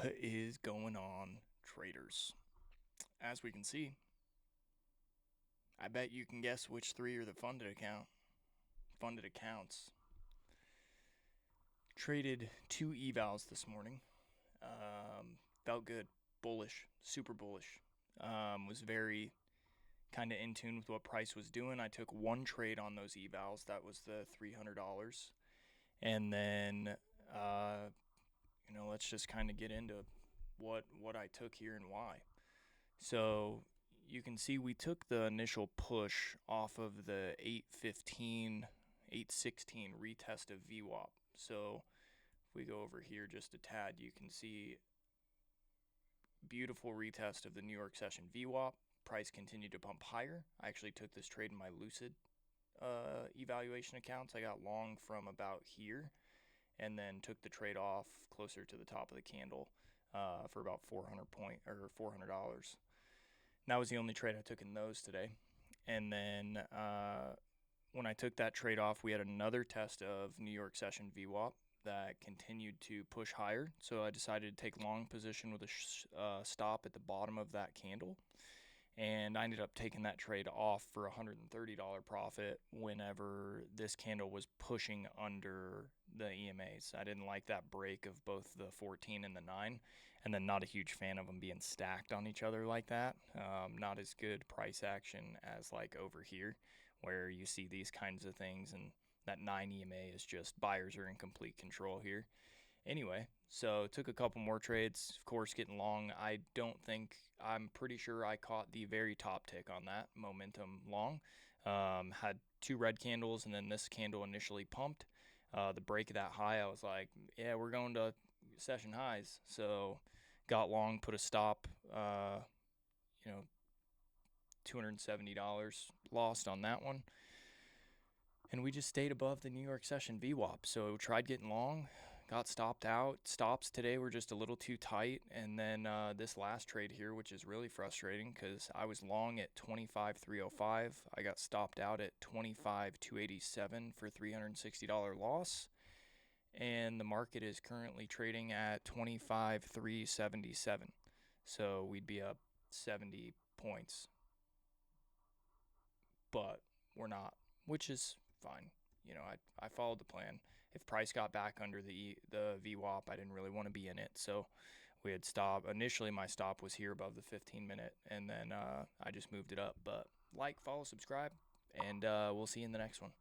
What is going on, traders? As we can see, I bet you can guess which three are the funded accounts. Traded two evals this morning. Felt good, bullish, super bullish. Was very kind of in tune with what price was doing. I took one trade on those evals. That was the $300, and then let's just kind of get into what I took here and why. So you can see we took the initial push off of the 815, 816 retest of VWAP. So if we go over here just a tad, you can see beautiful retest of the New York session VWAP. Price continued to pump higher. I actually took this trade in my Lucid evaluation accounts. I got long from about here and then took the trade off closer to the top of the candle for about $400. That was the only trade I took in those today. And then when I took that trade off, we had another test of New York session VWAP that continued to push higher. So I decided to take long position with a stop at the bottom of that candle. And I ended up taking that trade off for a $130 profit whenever this candle was pushing under the EMAs. I didn't like that break of both the 14 and the 9, and then not a huge fan of them being stacked on each other like that. Not as good price action as like over here, where you see these kinds of things, and that 9 EMA is just buyers are in complete control here. Anyway, so took a couple more trades, of course, getting long. I'm pretty sure I caught the very top tick on that momentum long. Had two red candles, and then this candle initially pumped. The break of that high, I was like, yeah, we're going to session highs. So got long, put a stop, $270 lost on that one. And we just stayed above the New York session VWAP. So tried getting long, got stopped out. Stops today were just a little too tight. And then this last trade here, which is really frustrating because I was long at 25,305. I got stopped out at 25,287 for $360 loss. And the market is currently trading at 25,377. So we'd be up 70 points. But we're not, which is fine. I followed the plan. If price got back under the VWAP, I didn't really want to be in it. So we had stopped. Initially, my stop was here above the 15-minute, and then I just moved it up. But like, follow, subscribe, and we'll see you in the next one.